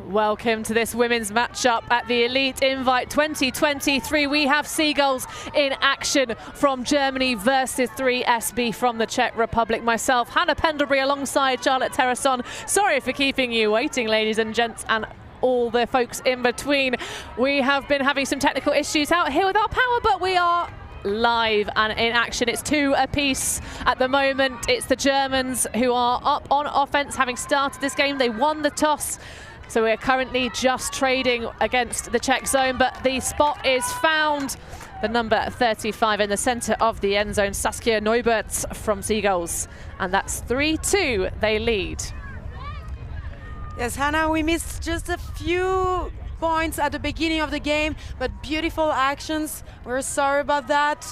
Welcome to this women's matchup at the Elite Invite 2023. We have Seagulls in action from Germany versus 3SB from the Czech Republic. Myself, Hannah Pendlebury, alongside Charlotte Terrason. Sorry for keeping you waiting, ladies and gents, and all the folks in between. We have been having some technical issues out here with our power, but we are live and in action. It's 2 apiece at the moment. It's the Germans who are up on offense, having started this game. They won the toss. So we're currently just trading against the Czech zone, but the spot is found. The number 35 in the center of the end zone, Saskia Neubert from Seagulls. And that's 3-2, they lead. Yes, Hannah, we missed just a few points at the beginning of the game, but beautiful actions. We're sorry about that.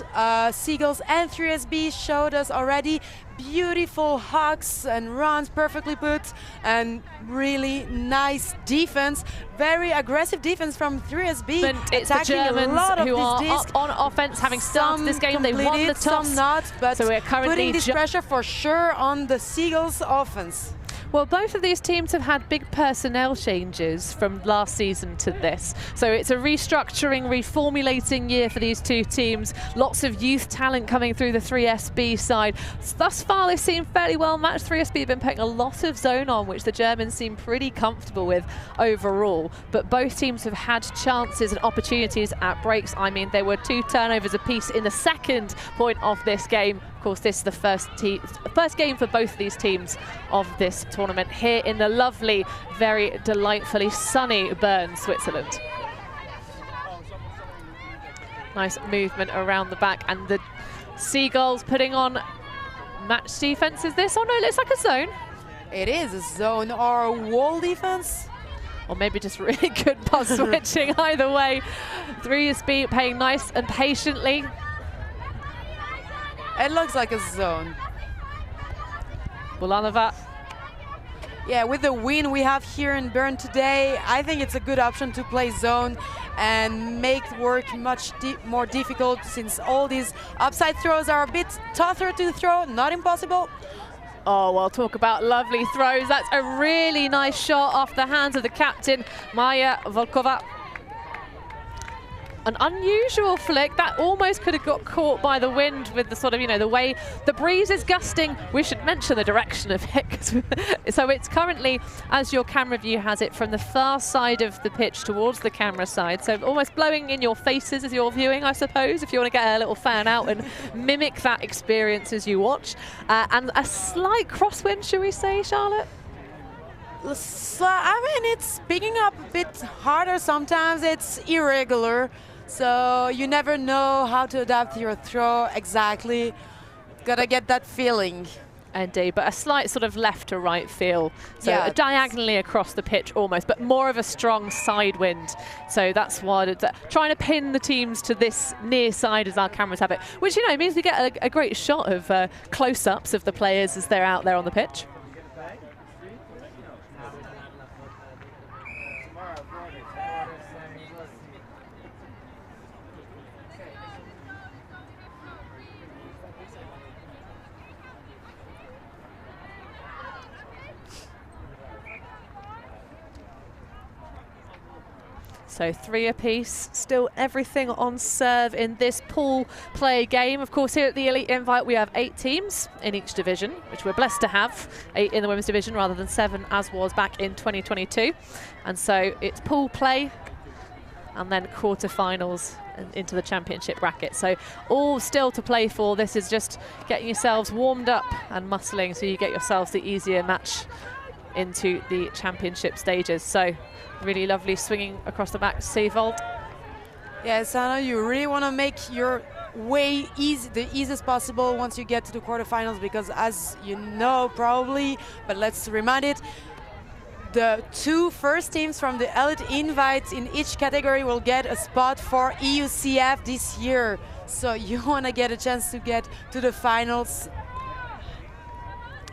Seagulls and 3SB showed us already beautiful hugs and runs, perfectly put, and really nice defense. Very aggressive defense from 3SB. It's the Germans who are up on offense, having started this game. They won the toss. Some not, but so we're currently putting this pressure for sure on the Seagulls offense. Well, both of these teams have had big personnel changes from last season to this. So it's a restructuring, reformulating year for these two teams. Lots of youth talent coming through the 3SB side. Thus far, they seem fairly well matched. 3SB have been putting a lot of zone on, which the Germans seem pretty comfortable with overall. But both teams have had chances and opportunities at breaks. I mean, there were 2 turnovers apiece in the second point of this game. Of course, this is the first game for both of these teams of this tournament here in the lovely, very delightfully sunny Bern, Switzerland. Nice movement around the back, and the Seagulls putting on match defense. Is this? Oh no, it looks like a zone. It is a zone or a wall defense. Or maybe just really good pass switching. Either way, 3SB playing nice and patiently. It looks like a zone. Bulanova. Yeah, with the win we have here in Bern today, I think it's a good option to play zone and make work much more difficult, since all these upside throws are a bit tougher to throw, not impossible. Oh, well, talk about lovely throws. That's a really nice shot off the hands of the captain, Maja Volkova. An unusual flick that almost could have got caught by the wind with the sort of, you know, the way the breeze is gusting. We should mention the direction of it. So it's currently, as your camera view has it, from the far side of the pitch towards the camera side. So almost blowing in your faces as you're viewing, I suppose, if you want to get a little fan out and mimic that experience as you watch. And a slight crosswind, should we say, Charlotte? So, I mean, it's picking up a bit harder sometimes. It's irregular. So you never know how to adapt your throw exactly. Gotta get that feeling. Indeed, but a slight sort of left to right feel. So yeah, diagonally across the pitch almost, but more of a strong side wind. So that's why trying to pin the teams to this near side as our cameras have it, which, you know, means we get a great shot of close-ups of the players as they're out there on the pitch. So 3 apiece, still everything on serve in this pool play game. Of course, here at the Elite Invite, we have 8 teams in each division, which we're blessed to have, 8 in the women's division rather than 7 as was back in 2022. And so it's pool play and then quarterfinals and into the championship bracket. So all still to play for. This is just getting yourselves warmed up and muscling so you get yourselves the easier match into the championship stages. So really lovely swinging across the back, Seevold. Yes, Anna, you really want to make your way the easiest possible once you get to the quarterfinals, because as you know probably, but let's remind it, the 2 first teams from the Elite Invite in each category will get a spot for EUCF this year. So you want to get a chance to get to the finals.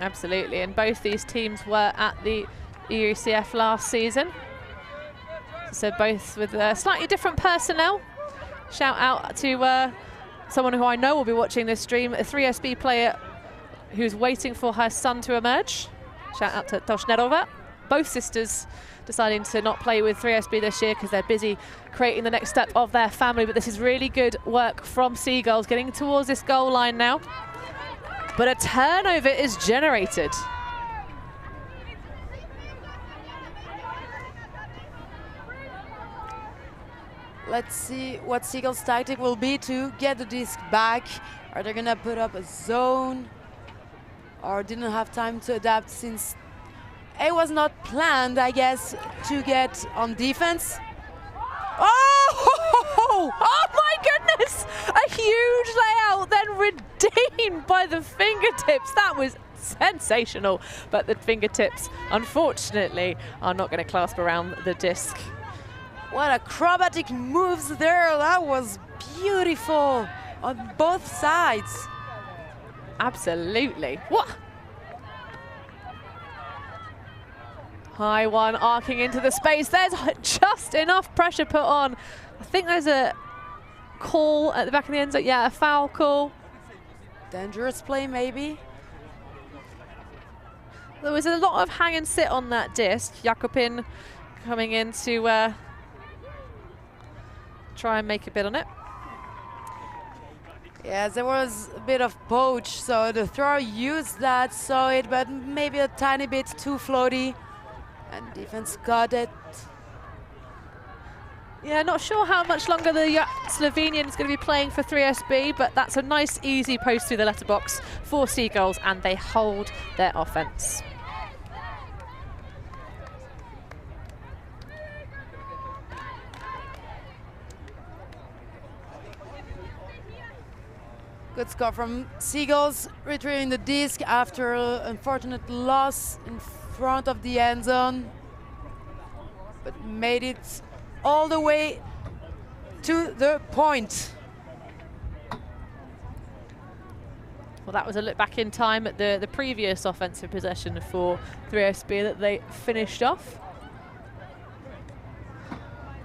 Absolutely, and both these teams were at the EUCF last season. So both with slightly different personnel. Shout out to someone who I know will be watching this stream, a 3SB player who's waiting for her son to emerge. Shout out to Toshnerova. both sisters deciding to not play with 3SB this year because they're busy creating the next step of their family. But this is really good work from Seagulls, getting towards this goal line now. But a turnover is generated. Let's see what Seagulls' tactic will be to get the disc back. Are they gonna put up a zone? Or didn't have time to adapt since it was not planned, I guess, to get on defense. Oh! Oh my goodness! A huge layout, then redeemed by the fingertips. That was sensational. But the fingertips, unfortunately, are not going to clasp around the disc. What acrobatic moves there. That was beautiful on both sides. Absolutely. What? High one arcing into the space. There's just enough pressure put on. I think there's a call at the back of the end zone. Yeah, a foul call. Dangerous play, maybe. There was a lot of hang and sit on that disc. Jakobin coming in to try and make a bid on it. Yes, there was a bit of poach, so the thrower used that, saw it, but maybe a tiny bit too floaty. And defense got it. Yeah, not sure how much longer the Slovenian is going to be playing for 3SB, but that's a nice, easy post through the letterbox for Seagulls, and they hold their offense. Good score from Seagulls, retrieving the disc after an unfortunate loss in front of the end zone, but made it all the way to the point. Well, that was a look back in time at the previous offensive possession for 3SB that they finished off.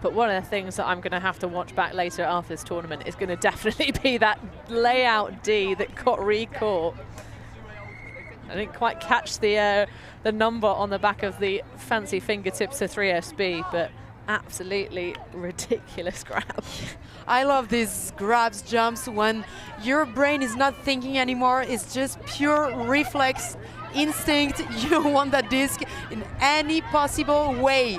But one of the things that I'm going to have to watch back later after this tournament is going to definitely be that layout D that got re-caught. I didn't quite catch the number on the back of the fancy fingertips of 3SB, but absolutely ridiculous grab. I love these grabs, jumps, when your brain is not thinking anymore. It's just pure reflex, instinct. You want that disc in any possible way.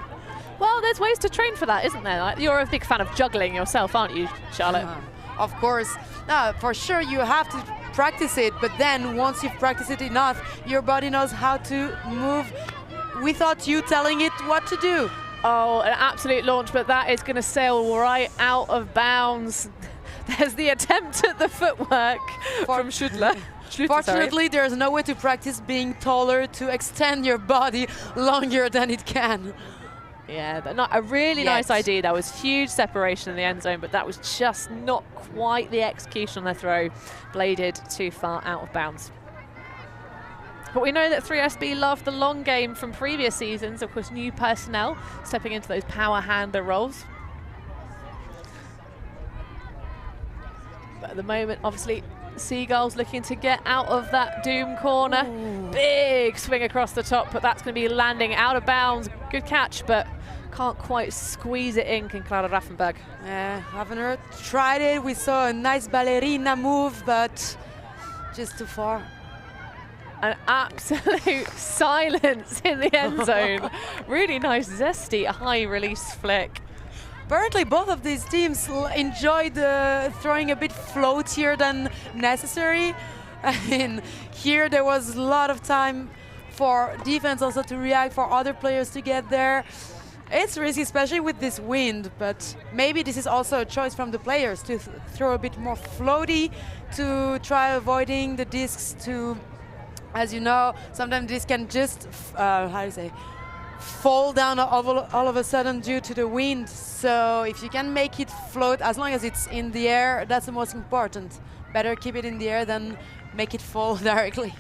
Well, there's ways to train for that, isn't there? Like, you're a big fan of juggling yourself, aren't you, Charlotte? Of course. No, for sure you have to practice it, but then once you've practiced it enough, your body knows how to move without you telling it what to do. Oh, an absolute launch, but that is going to sail right out of bounds. There's the attempt at the footwork from Schüttler. Fortunately, there's no way to practice being taller to extend your body longer than it can. Yeah, not a really nice idea. That was huge separation in the end zone, but that was just not quite the execution on the throw. Bladed too far out of bounds. But we know that 3SB loved the long game from previous seasons. Of course, new personnel stepping into those power handler roles. But at the moment, obviously, Seagulls looking to get out of that doom corner. Ooh. Big swing across the top, but that's going to be landing out of bounds. Good catch, but can't quite squeeze it in, can Clara Raffenberg. Yeah, Raffenberg tried it. We saw a nice ballerina move, but just too far. An absolute silence in the end zone. Really nice, zesty, high release flick. Apparently both of these teams enjoyed throwing a bit floatier than necessary. And here there was a lot of time for defense also to react, for other players to get there. It's risky, especially with this wind, but maybe this is also a choice from the players to throw a bit more floaty, to try avoiding the discs to, as you know, sometimes this can just, fall down all of a sudden due to the wind. So if you can make it float, as long as it's in the air, that's the most important. Better keep it in the air than make it fall directly.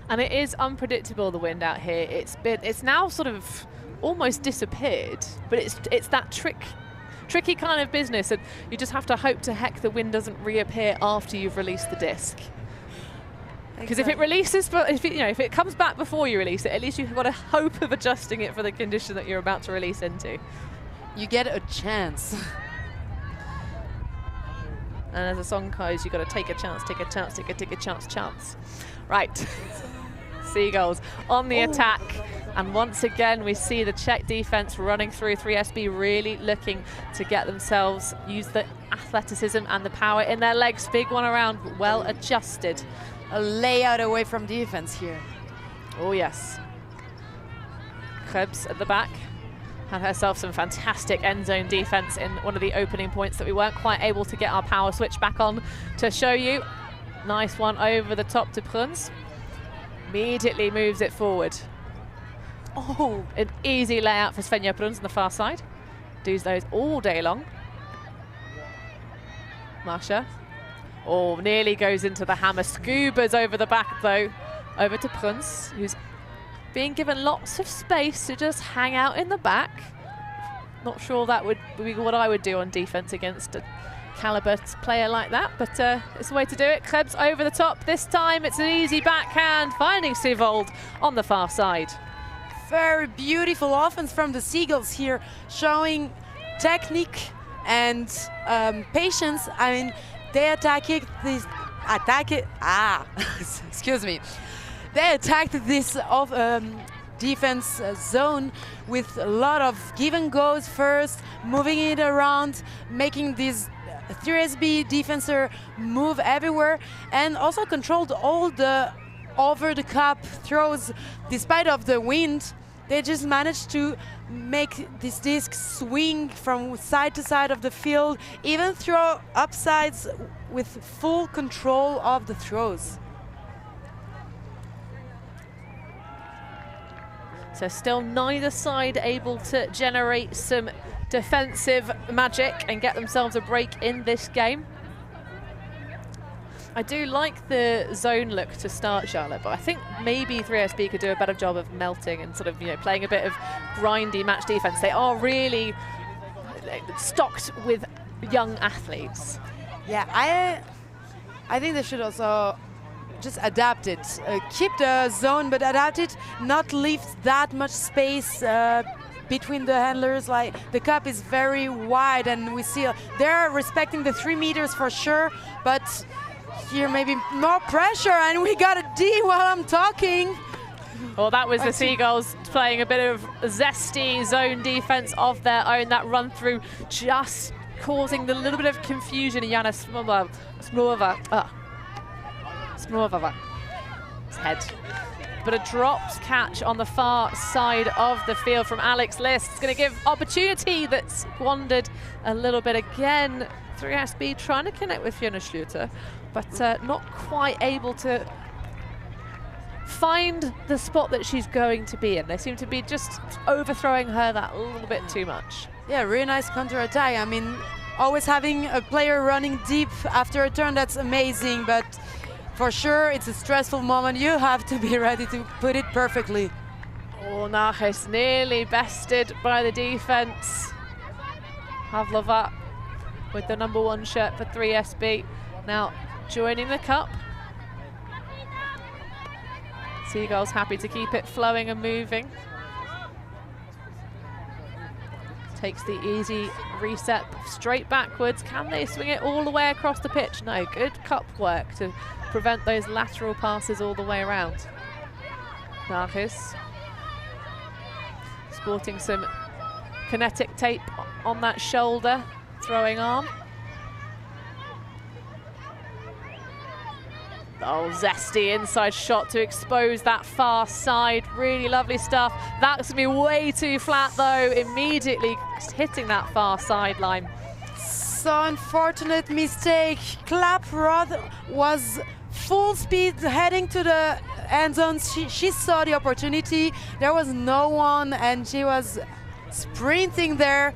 And it is unpredictable, the wind out here. It's now sort of almost disappeared, but it's that tricky kind of business, and you just have to hope to heck the wind doesn't reappear after you've released the disc. Because if it releases, if it comes back before you release it, at least you've got a hope of adjusting it for the condition that you're about to release into. You get a chance. And as the song goes, you've got to take a chance, take a chance, take a chance. Right. Seagulls on the attack. And once again, we see the Czech defense running through 3SB, really looking to get themselves, use the athleticism and the power in their legs. Big one around, well adjusted. A layout away from defense here. Oh, yes. Krebs at the back. Had herself some fantastic end zone defense in one of the opening points that we weren't quite able to get our power switch back on to show you. Nice one over the top to Bruns. Immediately moves it forward. Oh, an easy layout for Svenja Bruns on the far side. Does those all day long. Marsha. Oh, nearly goes into the hammer. Scubas over the back though. Over to Bruns, who's being given lots of space to just hang out in the back. Not sure that would be what I would do on defense against a caliber player like that, but it's a way to do it. Krebs over the top. This time it's an easy backhand, finding Seagold on the far side. Very beautiful offense from the Seagulls here, showing technique and patience. I mean, they excuse me. They attacked this defense zone with a lot of give and goes first, moving it around, making these 3SB defender move everywhere, and also controlled all the over-the-cup throws. Despite of the wind, they just managed to make this disc swing from side to side of the field, even throw upsides with full control of the throws. So still neither side able to generate some defensive magic and get themselves a break in this game. I do like the zone look to start, Charlotte, but I think maybe 3SB could do a better job of melting and sort of, playing a bit of grindy match defense. They are really stocked with young athletes. Yeah, I think they should also just adapt it. Keep the zone, but adapt it, not leave that much space between the handlers. Like, the cup is very wide, and we see they're respecting the 3 meters for sure, but here maybe more pressure, and we got a D while I'm talking. Well, that was the Seagulls playing a bit of zesty zone defense of their own. That run through just causing the little bit of confusion in Jana Smlova's head. But a dropped catch on the far side of the field from Alex List. It's going to give opportunity that's squandered a little bit again. 3SB trying to connect with Fiona Schlüter, but not quite able to find the spot that she's going to be in. They seem to be just overthrowing her that a little bit too much. Yeah, really nice counter-attack. I mean, always having a player running deep after a turn, that's amazing, but for sure it's a stressful moment. You have to be ready to put it perfectly. Oh, Naches nearly bested by the defense. Havlova with the #1 shirt for 3SB. Now joining the cup. Seagulls happy to keep it flowing and moving. Takes the easy reset straight backwards. Can they swing it all the way across the pitch? No, good cup work to prevent those lateral passes all the way around. Naches sporting some kinetic tape on that shoulder, throwing arm. Oh, zesty inside shot to expose that far side. Really lovely stuff. That's gonna be way too flat though, immediately hitting that far sideline. So unfortunate mistake. Klaproth was full speed heading to the end zone. She saw the opportunity. There was no one and she was sprinting there.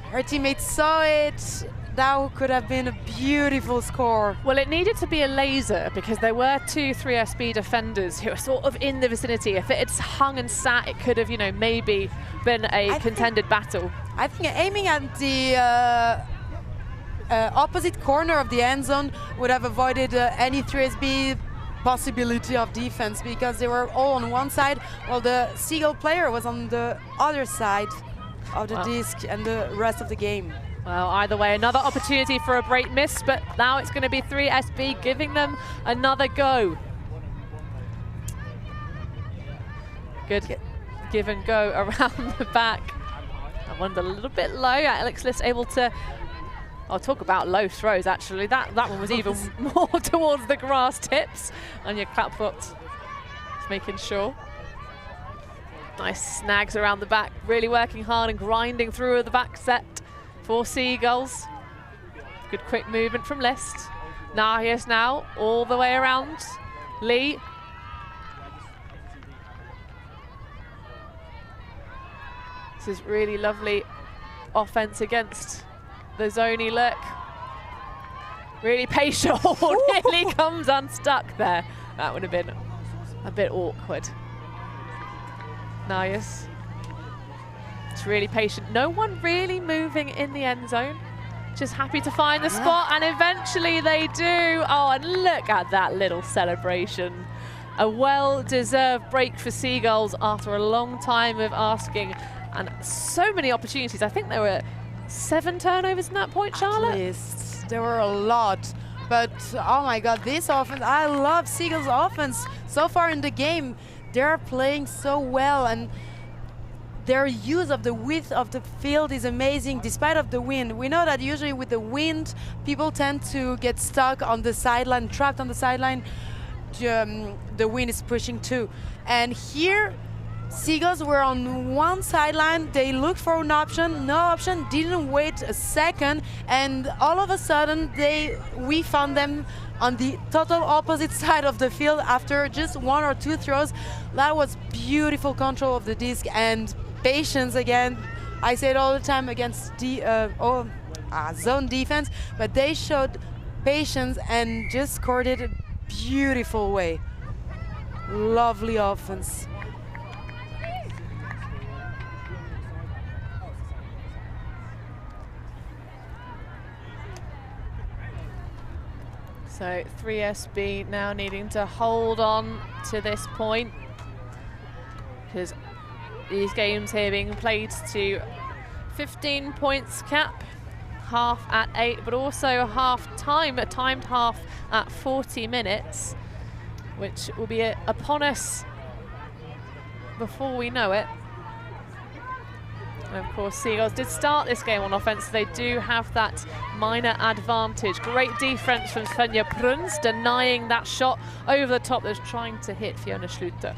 Her teammates saw it. That could have been a beautiful score. Well, it needed to be a laser because there were 2 3SB defenders who were sort of in the vicinity. If it had hung and sat, it could have, maybe been a contended battle. I think aiming at the opposite corner of the end zone would have avoided any 3SB possibility of defense because they were all on one side while the Seagull player was on the other side of the disc and the rest of the game. Well, either way, another opportunity for a break miss, but now it's going to be 3SB giving them another go. Good give and go around the back. That one's a little bit low. Alex Liss able to, I'll talk about low throws actually. That one was even more towards the grass tips on your clap foot. Just making sure. Nice snags around the back, really working hard and grinding through the back set for Seagulls. Good quick movement from List. Nahias now all the way around. Lee. This is really lovely offense against the zoney look. Really patient, nearly comes unstuck there. That would have been a bit awkward. Nias. It's really patient. No one really moving in the end zone. Just happy to find the spot, and eventually they do. Oh, and look at that little celebration. A well-deserved break for Seagulls after a long time of asking, and so many opportunities. I think there were 7 turnovers in that point, Charlotte? At least. There were a lot. But, oh my God, this offense, I love Seagulls' offense. So far in the game, they're playing so well, and their use of the width of the field is amazing despite of the wind. We know that usually with the wind, people tend to get stuck on the sideline, trapped on the sideline. The wind is pushing too. And here, Seagulls were on one sideline, they looked for an option, no option, didn't wait a second, and all of a sudden we found them on the total opposite side of the field after just 1 or 2 throws. That was beautiful control of the disc and patience again. I say it all the time against the zone defense, but they showed patience and just scored it a beautiful way. Lovely offense. So 3SB now needing to hold on to this point because these games here being played to 15 points cap, half at 8, but also half time, a timed half at 40 minutes, which will be upon us before we know it. And of course, Seagulls did start this game on offense, so they do have that minor advantage. Great defense from Svenja Bruns, denying that shot over the top that's trying to hit Fiona Schluter.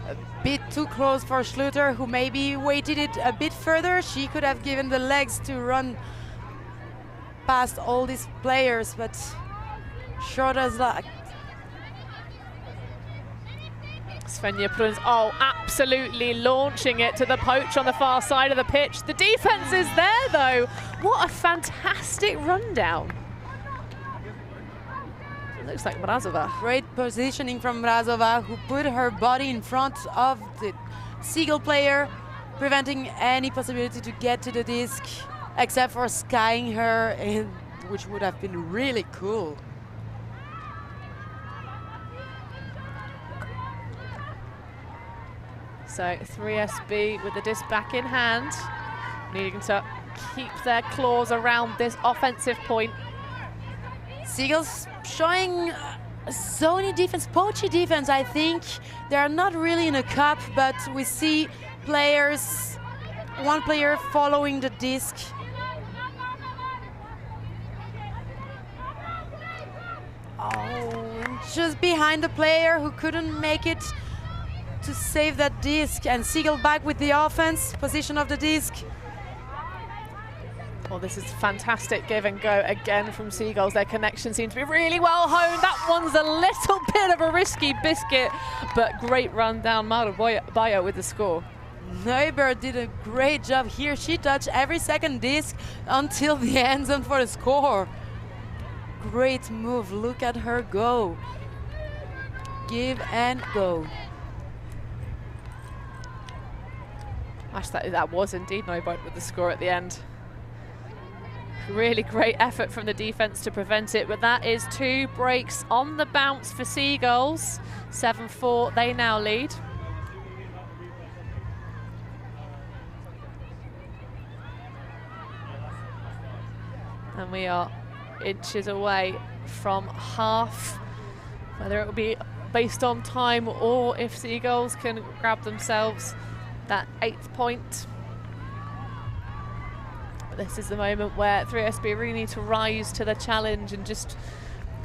A bit too close for Schluter, who maybe waited it a bit further. She could have given the legs to run past all these players, but short as luck. Svenja Bruns, oh, absolutely launching it to the poach on the far side of the pitch. The defense is there, though. What a fantastic rundown. It looks like Mrazova. Great positioning from Mrazova, who put her body in front of the Seagull player, preventing any possibility to get to the disc, except for skying her, in, which would have been really cool. So 3SB with the disc back in hand, needing to keep their claws around this offensive point. Seagulls showing zony defense, poachy defense, I think. They are not really in a cup, but we see players, one player following the disc. Oh, and just behind the player who couldn't make it to save that disc, and Seagull back with the offense, position of the disc. Well, this is fantastic give and go again from Seagulls. Their connection seems to be really well honed. That one's a little bit of a risky biscuit, but great run down. Mauro Bayo with the score. Neuber did a great job here. She touched every second disc until the end zone for the score. Great move, look at her go. Give and go. Gosh, that was indeed Neuber with the score at the end. Really great effort from the defense to prevent it, but that is 2 breaks on the bounce for Seagulls. 7-4, they now lead. And we are inches away from half, whether it will be based on time or if Seagulls can grab themselves that 8th point. This is the moment where 3SB really need to rise to the challenge and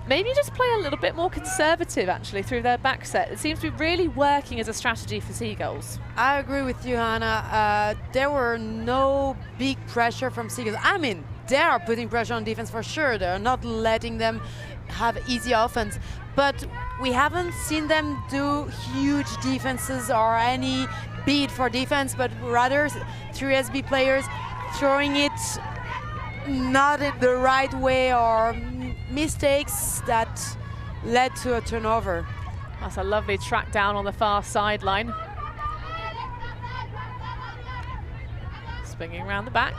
maybe just play a little bit more conservative actually through their back set. It seems to be really working as a strategy for Seagulls. I agree with you, Hannah. There were no big pressure from Seagulls. I mean, they are putting pressure on defense for sure. They're not letting them have easy offense, but we haven't seen them do huge defenses or any beat for defense, but rather 3SB players throwing it not in the right way or mistakes that led to a turnover. That's a lovely track down on the far sideline. Swinging around the back.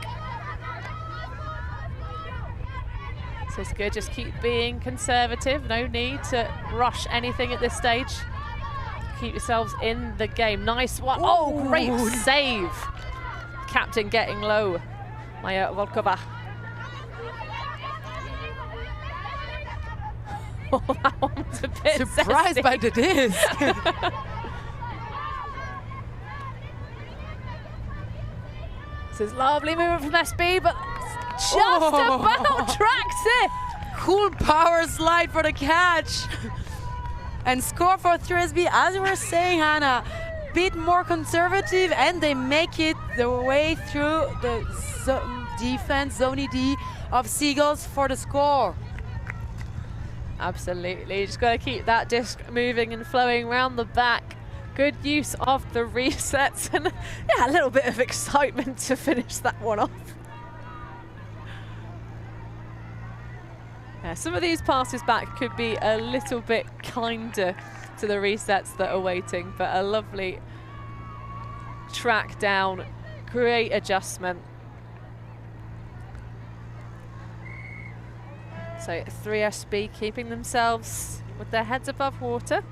So it's good, just keep being conservative. No need to rush anything at this stage. Keep yourselves in the game. Nice one. Oh, great save. Captain getting low, Maya Volkova. Oh, that one was a bit surprised zesty. by the disc. This is lovely movement from SB, but just about tracks it. Cool power slide for the catch. And score for 3SB, as you were saying, Hannah. Bit more conservative, and they make it the way through the defense, Zone D of Seagulls for the score. Absolutely, just got to keep that disc moving and flowing around the back. Good use of the resets, and yeah, a little bit of excitement to finish that one off. Yeah, some of these passes back could be a little bit kinder to the resets that are waiting, but a lovely track down, great adjustment. So 3SB keeping themselves with their heads above water.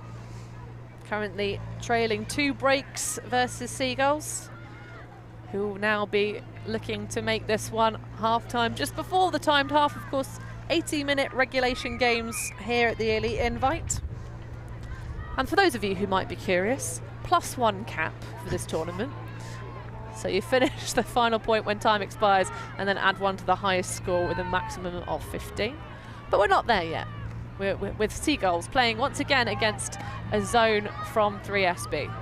Currently trailing 2 breaks versus Seagulls, who will now be looking to make this one half-time. Just before the timed half, of course, 80-minute regulation games here at the Elite Invite. And for those of you who might be curious, +1 cap for this tournament. So you finish the final point when time expires and then add 1 to the highest score with a maximum of 15. But we're not there yet. We're with Seagulls playing once again against a zone from 3SB.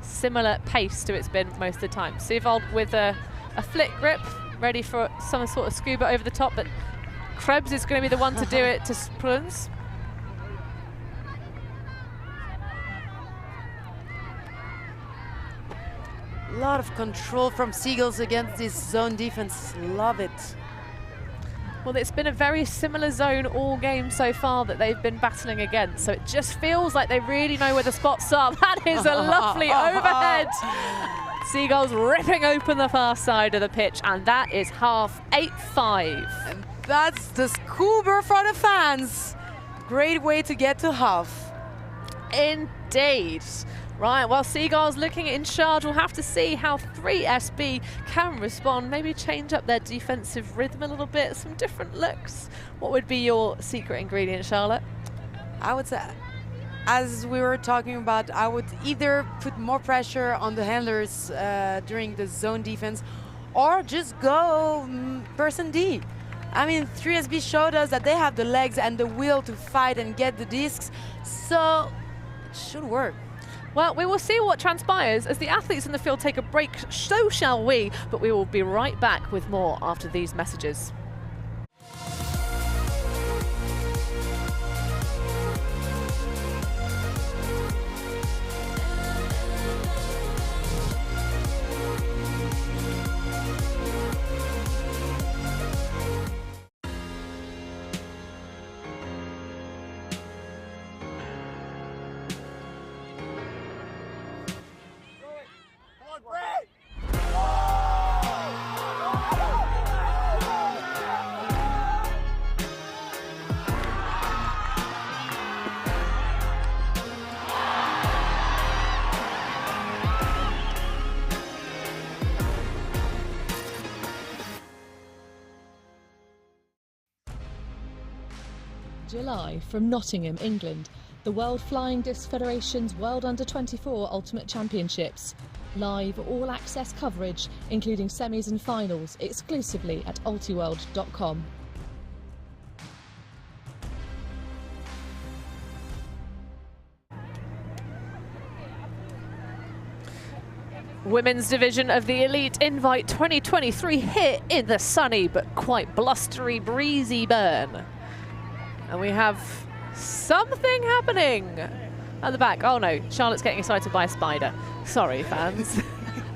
Similar pace to it's been most of the time. Seavold with a flick grip, ready for some sort of scuba over the top, but Krebs is going to be the one to do it to Spruns. A lot of control from Seagulls against this zone defense. Love it. Well, it's been a very similar zone all game so far that they've been battling against, so it just feels like they really know where the spots are. That is a lovely overhead. Seagulls ripping open the far side of the pitch, and that is half 8-5. And that's the scuba for the fans. Great way to get to half. Indeed. Right, well, Seagulls looking in charge. We'll have to see how 3SB can respond. Maybe change up their defensive rhythm a little bit, some different looks. What would be your secret ingredient, Charlotte? I would say, as we were talking about, I would either put more pressure on the handlers during the zone defense, or just go person D. I mean, 3SB showed us that they have the legs and the will to fight and get the discs, so it should work. Well, we will see what transpires as the athletes in the field take a break, so shall we, but we will be right back with more after these messages. July from Nottingham, England, the World Flying Disc Federation's World Under-24 Ultimate Championships. Live all-access coverage, including semis and finals, exclusively at ULTI.TV. Women's division of the Elite Invite 2023 here in the sunny but quite blustery, breezy Bern. And we have something happening at the back. Oh no, Charlotte's getting excited by a spider. Sorry, fans.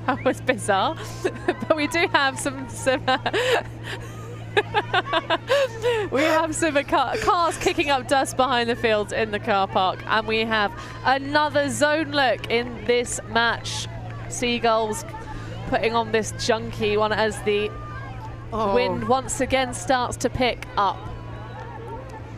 That was bizarre. But we do have some we have some cars kicking up dust behind the fields in the car park. And we have another zone look in this match. Seagulls putting on this junky one as the wind once again starts to pick up.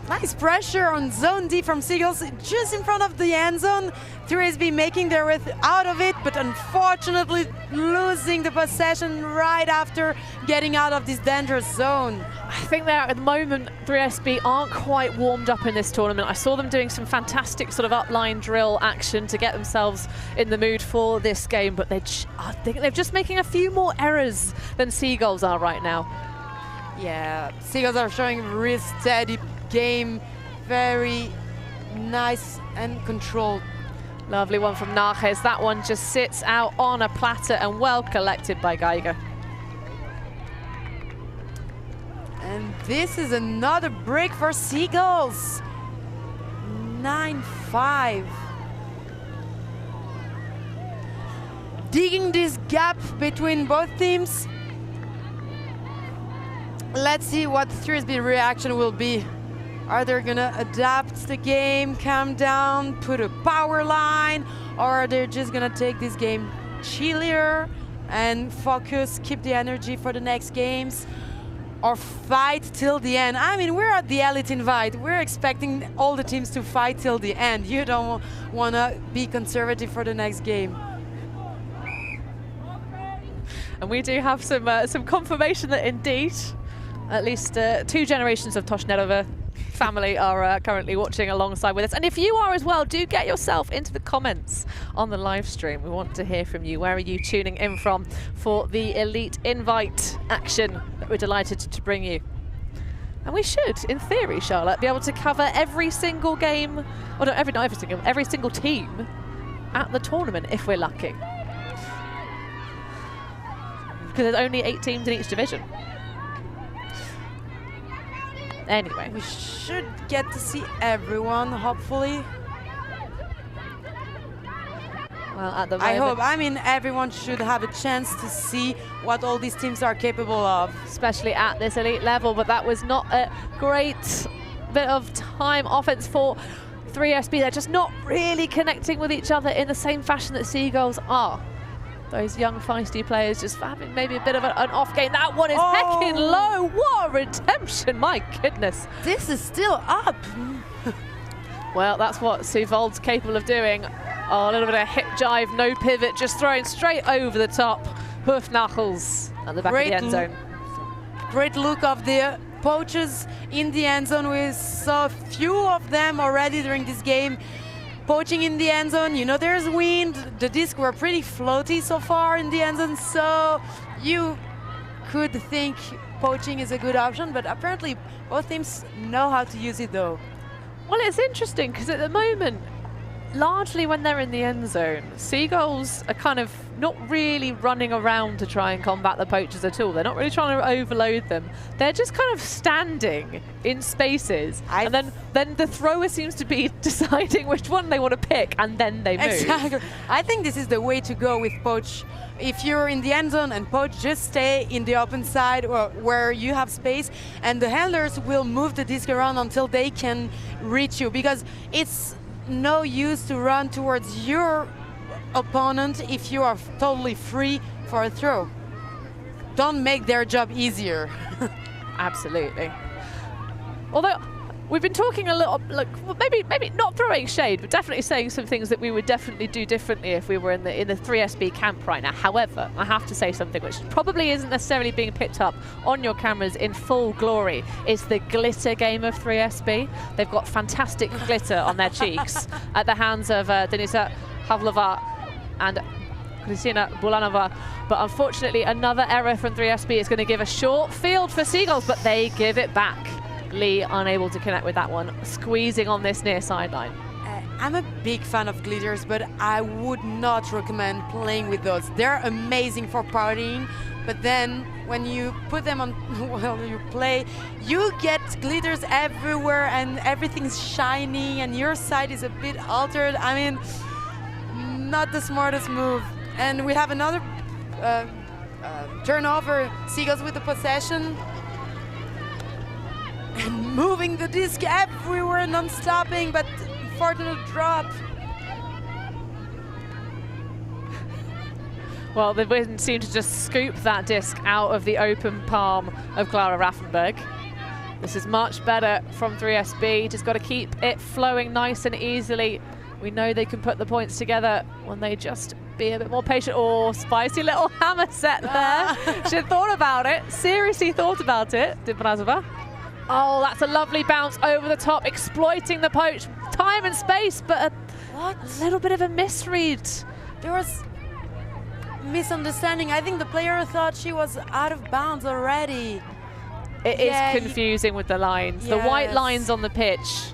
Nice pressure on zone D from Seagulls, just in front of the end zone. Frisbee making their way out of it, but unfortunately losing the possession right after getting out of this dangerous zone. I think they're at the moment, 3SB aren't quite warmed up in this tournament. I saw them doing some fantastic sort of upline drill action to get themselves in the mood for this game, but I think they're just making a few more errors than Seagulls are right now. Yeah, Seagulls are showing a real steady game, very nice and controlled. Lovely one from Nages. That one just sits out on a platter and well collected by Geiger. And this is another break for Seagulls. 9-5. Digging this gap between both teams. Let's see what 3SB reaction will be. Are they gonna adapt the game, calm down, put a power line, or are they just gonna take this game chillier and focus, keep the energy for the next games, or fight till the end? I mean, we're at the Elite Invite. We're expecting all the teams to fight till the end. You don't wanna be conservative for the next game. And we do have some confirmation that indeed, at least 2 generations of Toshnelova family are currently watching alongside with us. And if you are as well, do get yourself into the comments on the live stream. We want to hear from you. Where are you tuning in from for the Elite Invite action that we're delighted to bring you? And we should, in theory, Charlotte, be able to cover every single game, or not every single team at the tournament if we're lucky. Because there's only 8 teams in each division. Anyway, we should get to see everyone, hopefully. Well, at the moment, I hope. I mean, everyone should have a chance to see what all these teams are capable of. Especially at this elite level, but that was not a great bit of time offense for 3SB. They're just not really connecting with each other in the same fashion that Seagulls are. Those young feisty players just having maybe a bit of an off game. That one is hecking low. What a redemption, my goodness. This is still up. Well, that's what Seagulls capable of doing. Oh, a little bit of hip jive, no pivot, just throwing straight over the top. Hoof knuckles at the back of the end zone. Great look of the poachers in the end zone. We saw a few of them already during this game. Poaching in the end zone, you know, there's wind. The discs were pretty floaty so far in the end zone, so you could think poaching is a good option, but apparently both teams know how to use it though. Well, it's interesting because at the moment, largely when they're in the end zone, Seagulls are kind of not really running around to try and combat the poachers at all. They're not really trying to overload them. They're just kind of standing in spaces, and then the thrower seems to be deciding which one they want to pick, and then they move. Exactly. I think this is the way to go with poach. If you're in the end zone and poach, just stay in the open side or where you have space, and the handlers will move the disc around until they can reach you, because it's no use to run towards your opponent if you are totally free for a throw. Don't make their job easier. Absolutely. Although We've been talking a little, like, well, maybe not throwing shade, but definitely saying some things that we would definitely do differently if we were in the 3SB camp right now. However, I have to say something which probably isn't necessarily being picked up on your cameras in full glory. Is the glitter game of 3SB. They've got fantastic glitter on their cheeks at the hands of Denisa Havlova and Kristina Bulanova. But unfortunately, another error from 3SB is going to give a short field for Seagulls, but they give it back. Lee unable to connect with that one, squeezing on this near sideline. I'm a big fan of glitters, but I would not recommend playing with those. They're amazing for partying, but then when you put them on while you play, you get glitters everywhere and everything's shiny and your side is a bit altered. I mean, not the smartest move. And we have another turnover. Seagulls with the possession. And moving the disc everywhere, non-stopping, but unfortunate drop. Well, the wind seemed to just scoop that disc out of the open palm of Clara Raffenberg. This is much better from 3SB. Just got to keep it flowing nice and easily. We know they can put the points together when they just be a bit more patient. Oh, spicy little hammer set there. She had thought about it, seriously thought about it, did Brazova. Oh, that's a lovely bounce over the top, exploiting the poach. Time and space, but a little bit of a misread. There was misunderstanding. I think the player thought she was out of bounds already. It is confusing with the lines. Yes. The white lines on the pitch.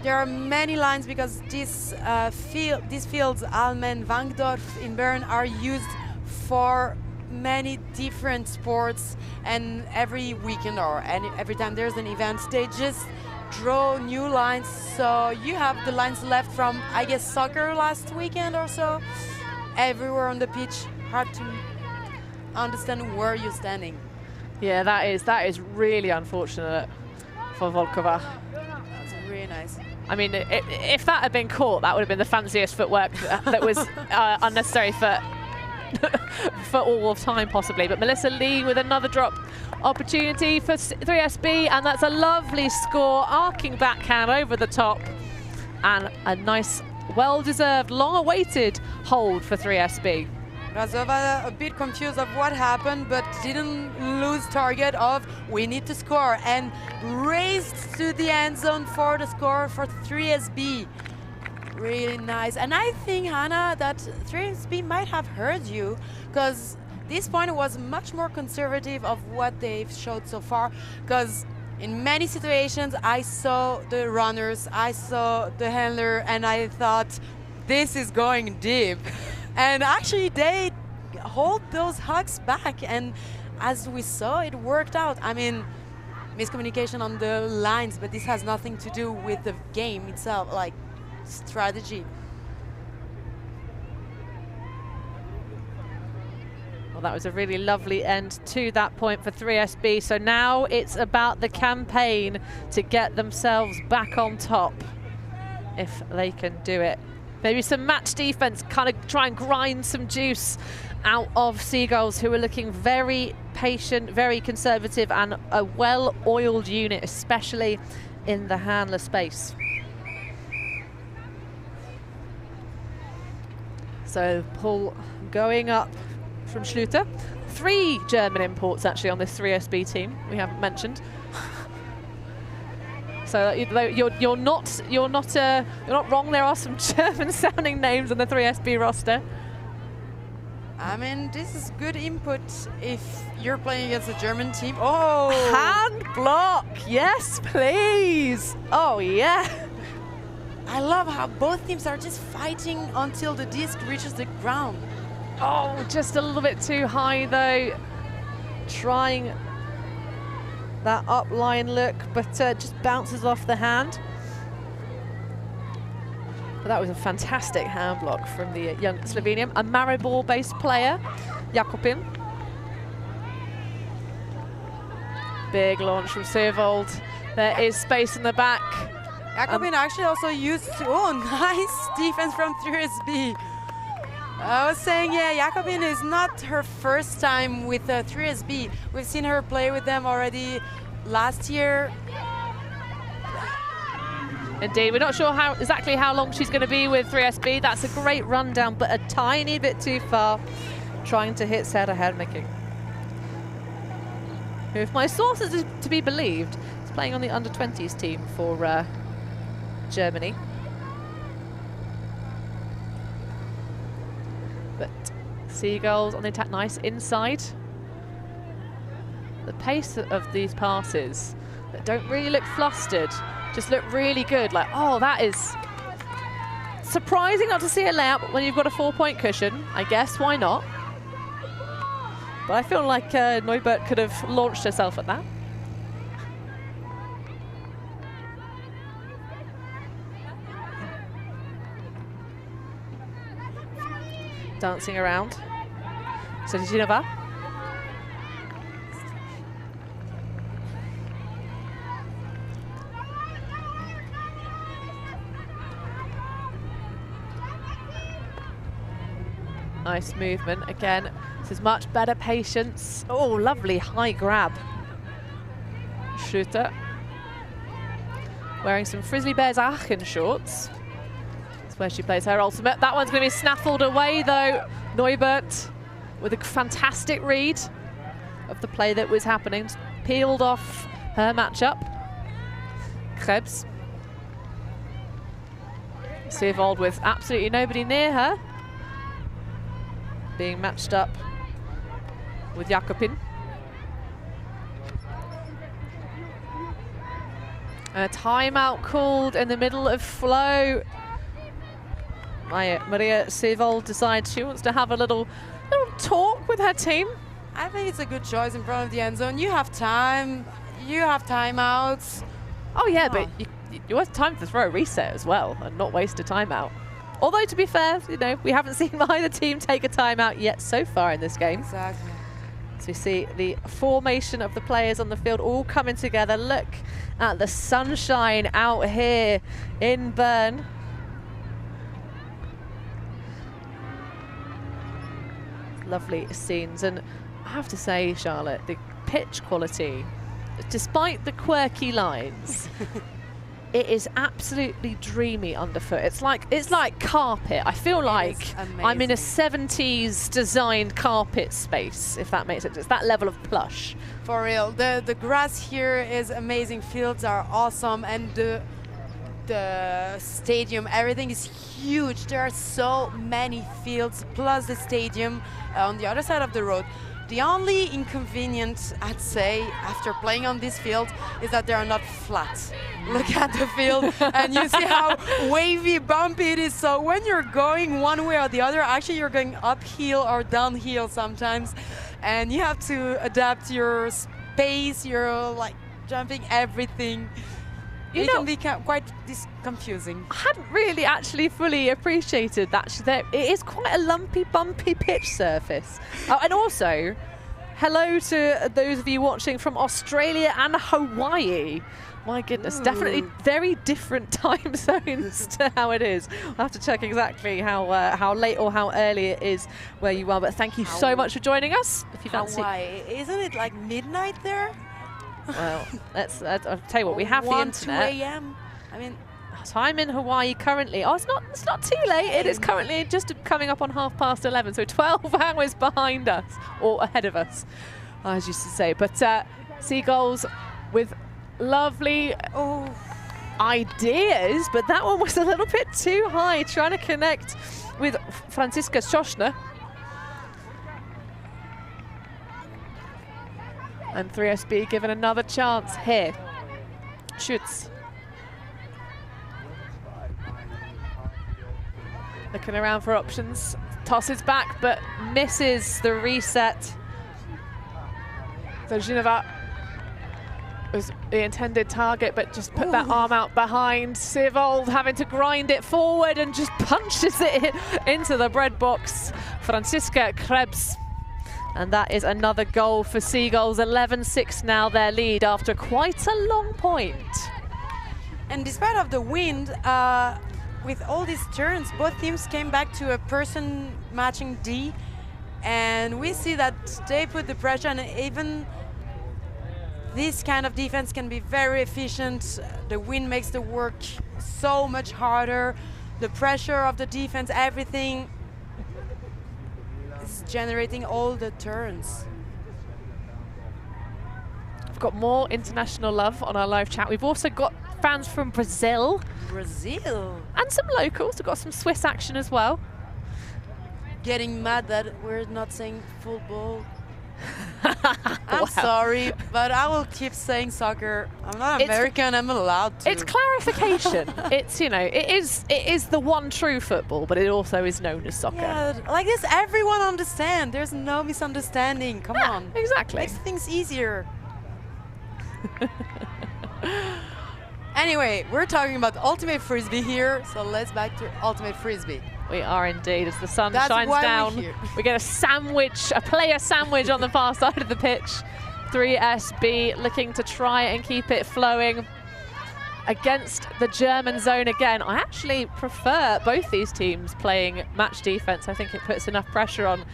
There are many lines because these fields, Almen, Wankdorf in Bern, are used for many different sports, and every weekend or every time there's an event, they just draw new lines. So you have the lines left from, I guess, soccer last weekend or so. Everywhere on the pitch, hard to understand where you're standing. Yeah, that is really unfortunate for Volkova. That's really nice. I mean, if that had been caught, that would have been the fanciest footwork that was unnecessary for all of time, possibly. But Melissa Lee with another drop opportunity for 3SB, and that's a lovely score, arcing backhand over the top, and a nice, well-deserved, long-awaited hold for 3SB. Brazova a bit confused of what happened, but didn't lose target of we need to score, and raced to the end zone for the score for 3SB. Really nice. And I think, Hannah, that 3SB might have heard you, because this point was much more conservative of what they've showed so far, because in many situations I saw the runners, I saw the handler, and I thought this is going deep. And actually they hold those hugs back, and as we saw, it worked out. I mean, miscommunication on the lines, but this has nothing to do with the game itself, like strategy. Well, that was a really lovely end to that point for 3SB. So now it's about the campaign to get themselves back on top, if they can do it. Maybe some match defense, kind of try and grind some juice out of Seagulls, who are looking very patient, very conservative, and a well-oiled unit, especially in the handler space. So pull going up from Schlüter. 3 German imports actually on this 3SB team we haven't mentioned. So you're not wrong. There are some German-sounding names on the 3SB roster. I mean, this is good input if you're playing against a German team. Oh, hand block! Yes, please. Oh yeah. I love how both teams are just fighting until the disc reaches the ground. Oh, just a little bit too high though. Trying that upline look, but just bounces off the hand. But that was a fantastic hand block from the young Slovenian, a Maribor-based player, Jakobin. Big launch from Seevold. There is space in the back. Jakobin actually also used, nice defense from 3SB. I was saying, yeah, Jakobin is not her first time with 3SB. We've seen her play with them already last year. Indeed, we're not sure exactly how long she's going to be with 3SB. That's a great rundown, but a tiny bit too far. Trying to hit Sarah Hermicking, who, if my sources is to be believed, is playing on the under-20s team for Germany. But Seagulls on the attack, nice inside. The pace of these passes that don't really look flustered, just look really good. Like, oh, that is surprising not to see a layup when you've got a 4-point cushion. I guess, why not? But I feel like Neubert could have launched herself at that. Dancing around. Sezhinova. Nice movement again. This is much better patience. Oh, lovely high grab. Shooter. Wearing some Frisbee Bears Aachen shorts. That's where she plays her ultimate. That one's going to be snaffled away though. Neubert with a fantastic read of the play that was happening. Peeled off her matchup. Krebs. Seevold with absolutely nobody near her. Being matched up with Jakobin. A timeout called in the middle of flow. Maria Seevold decides she wants to have a little talk with her team. I think it's a good choice in front of the end zone. You have time, you have timeouts. Oh yeah, but you have time to throw a reset as well and not waste a timeout. Although, to be fair, you know, we haven't seen either team take a timeout yet so far in this game. Exactly. So we see the formation of the players on the field all coming together. Look at the sunshine out here in Bern. Lovely scenes. And I have to say, Charlotte, the pitch quality, despite the quirky lines, it is absolutely dreamy underfoot. It's like carpet. I feel like I'm in a 70s designed carpet space, if that makes sense. It's that level of plush. For real. The grass here is amazing. Fields are awesome, and the stadium, everything is huge. There are so many fields plus the stadium on the other side of the road. The only inconvenience, I'd say, after playing on this field is that they are not flat. Look at the field and you see how wavy, bumpy it is. So when you're going one way or the other, actually you're going uphill or downhill sometimes. And you have to adapt your space, your like jumping, everything. It can be quite confusing. I hadn't really actually fully appreciated that. It is quite a lumpy, bumpy pitch surface. And also, hello to those of you watching from Australia and Hawaii. My goodness, definitely very different time zones to how it is. I'll have to check exactly how late or how early it is where you are. But thank you so much for joining us. If you fancy. Hawaii, isn't it like midnight there? Well, I'll tell you what, we have the internet. 2 a.m. I mean, time in Hawaii currently. Oh, it's not too late. It is currently just coming up on 11:30, so 12 hours behind us or ahead of us, as you used to say. But Seagulls with lovely ideas, but that one was a little bit too high. Trying to connect with Franziska Schoschner. And 3SB given another chance here. Schütz. Looking around for options. Tosses back, but misses the reset. So Geneva was the intended target, but just put that arm out behind. Seevold having to grind it forward and just punches it into the bread box. Franziska Krebs. And that is another goal for Seagulls. 11-6 now their lead after quite a long point. And despite of the wind, with all these turns, both teams came back to a person matching D. And we see that they put the pressure, and even this kind of defense can be very efficient. The wind makes the work so much harder. The pressure of the defense, everything is generating all the turns. We've got more international love on our live chat. We've also got fans from Brazil. Brazil. And some locals. We've got some Swiss action as well. Getting mad that we're not saying football. I'm sorry, but I will keep saying soccer. I'm not American, I'm allowed to. It's clarification. It's, you know, it is the one true football, but it also is known as soccer. Yeah, like this everyone understands. There's no misunderstanding. Come on. Exactly. Makes things easier. Anyway, we're talking about Ultimate Frisbee here, so let's back to Ultimate Frisbee. We are indeed. As the sun shines down, we get a sandwich, a player sandwich on the far side of the pitch. 3SB looking to try and keep it flowing against the German zone again. I actually prefer both these teams playing match defense. I think it puts enough pressure on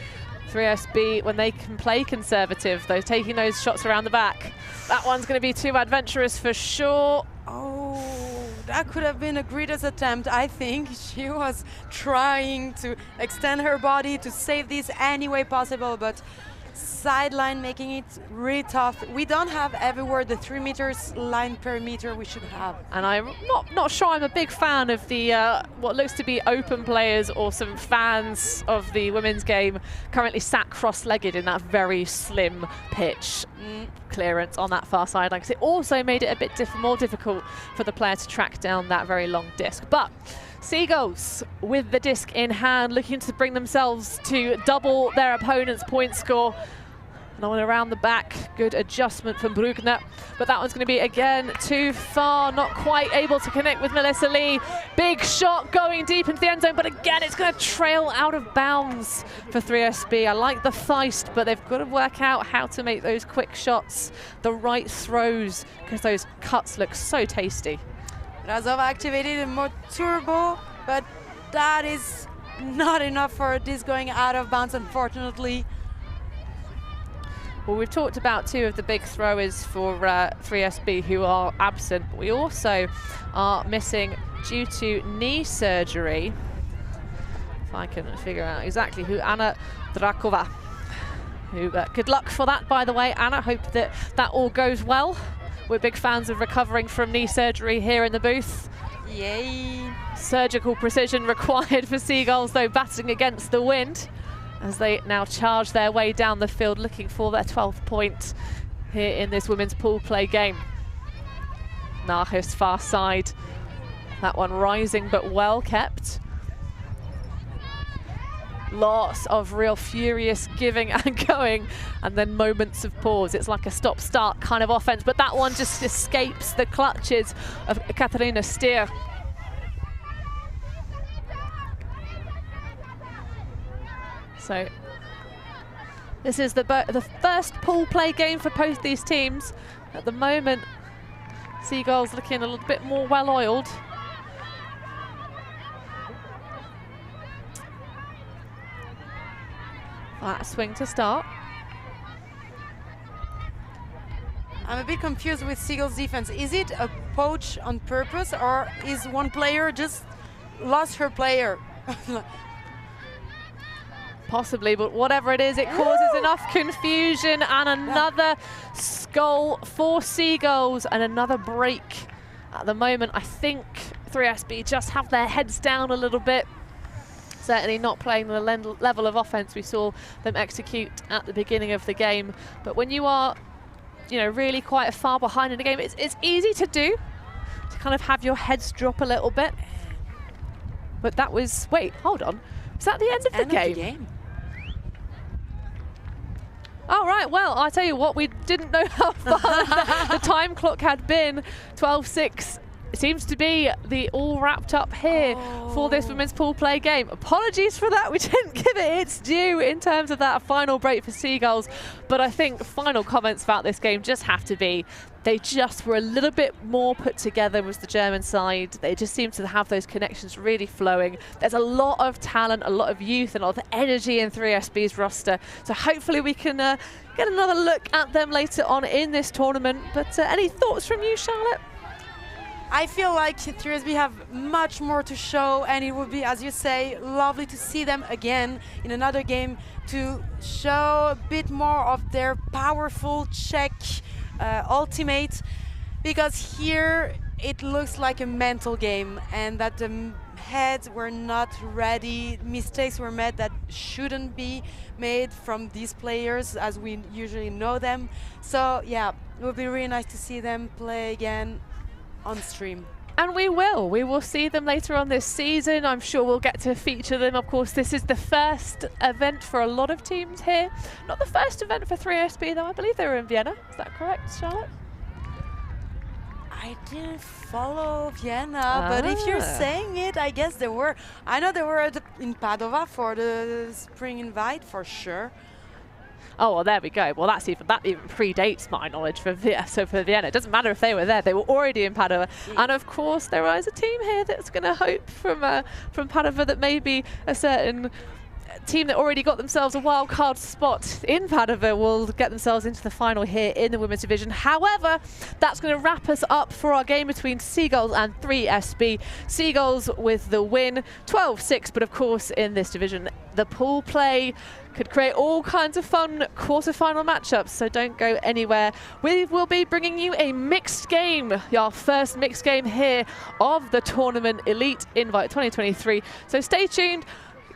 3SB when they can play conservative, though, taking those shots around the back. That one's going to be too adventurous for sure. Oh, that could have been a greatest attempt. I think she was trying to extend her body to save this any way possible, but sideline making it really tough. We don't have everywhere the 3 meters line per meter we should have. And I'm not sure I'm a big fan of the what looks to be open players or some fans of the women's game currently sat cross-legged in that very slim pitch clearance on that far sideline, because it also made it a bit more difficult for the player to track down that very long disc. But Seagulls with the disc in hand, looking to bring themselves to double their opponent's point score. And one around the back, good adjustment from Brugner, but that one's going to be again too far, not quite able to connect with Melissa Lee. Big shot going deep into the end zone, but again it's going to trail out of bounds for 3SB. I like the feist, but they've got to work out how to make those quick shots, the right throws, because those cuts look so tasty. Razov activated a more turbo, but that is not enough for this going out of bounds, unfortunately. Well, we've talked about two of the big throwers for 3SB who are absent. We also are missing due to knee surgery. If I can figure out exactly who, Anna Drakova. Who, good luck for that, by the way, Anna. Hope that that all goes well. We're big fans of recovering from knee surgery here in the booth. Yay. Surgical precision required for Seagulls, though, batting against the wind as they now charge their way down the field looking for their 12th point here in this women's pool play game. Nahis far side, that one rising but well kept. Lots of real furious giving and going, and then moments of pause. It's like a stop-start kind of offense, but that one just escapes the clutches of Katarina Stier. So this is the first pool play game for both these teams. At the moment, Seagulls looking a little bit more well-oiled. That swing to start. I'm a bit confused with Seagulls' defense. Is it a poach on purpose, or is one player just lost her player? Possibly, but whatever it is, it causes enough confusion, and another goal for Seagulls and another break. At the moment, I think 3SB just have their heads down a little bit. Certainly not playing the level of offense we saw them execute at the beginning of the game. But when you are, you know, really quite far behind in the game, it's easy to do, to kind of have your heads drop a little bit. But that was, wait, hold on. Was that the end of the game? Oh, right, well, I tell you what, we didn't know how far the time clock had been. 12-6, it seems to be the all wrapped up here for this women's pool play game. Apologies for that, we didn't give it its due in terms of that final break for Seagulls, but I think final comments about this game just have to be they just were a little bit more put together with the German side. They just seem to have those connections really flowing. There's a lot of talent, a lot of youth, and a lot of energy in 3SB's roster. So hopefully we can get another look at them later on in this tournament. But any thoughts from you, Charlotte? I feel like 3SB have much more to show, and it would be, as you say, lovely to see them again in another game to show a bit more of their powerful Czech ultimate, because here it looks like a mental game and that the heads were not ready, mistakes were made that shouldn't be made from these players as we usually know them. So yeah, it would be really nice to see them play again on stream. And we will see them later on this season. I'm sure we'll get to feature them. Of course, this is the first event for a lot of teams here. Not the first event for 3SB though, I believe they were in Vienna. Is that correct, Charlotte? I didn't follow Vienna, but if you're saying it, I guess they were. I know they were in Padova for the spring invite for sure. Oh, well, there we go. Well, that even predates my knowledge for Vienna. It doesn't matter if they were there. They were already in Padova. And, of course, there is a team here that's going to hope from Padova that maybe a certain team that already got themselves a wild card spot in Padova will get themselves into the final here in the women's division. However, that's going to wrap us up for our game between Seagulls and 3SB. Seagulls with the win, 12-6, but of course in this division, the pool play could create all kinds of fun quarter-final matchups, so don't go anywhere. We will be bringing you a mixed game, our first mixed game here of the tournament Elite Invite 2023. So stay tuned.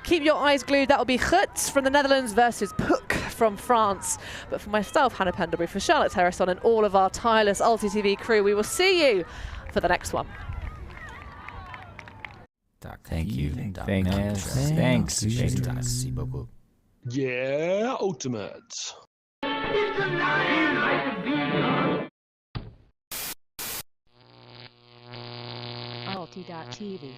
Keep your eyes glued. That will be Guts from the Netherlands versus Puck from France. But for myself, Hannah Pendlebury, for Charlotte Terrason and all of our tireless ULTI.TV crew, we will see you for the next one. Thank you. Thanks. Yeah, Ultimate. ULTI.TV.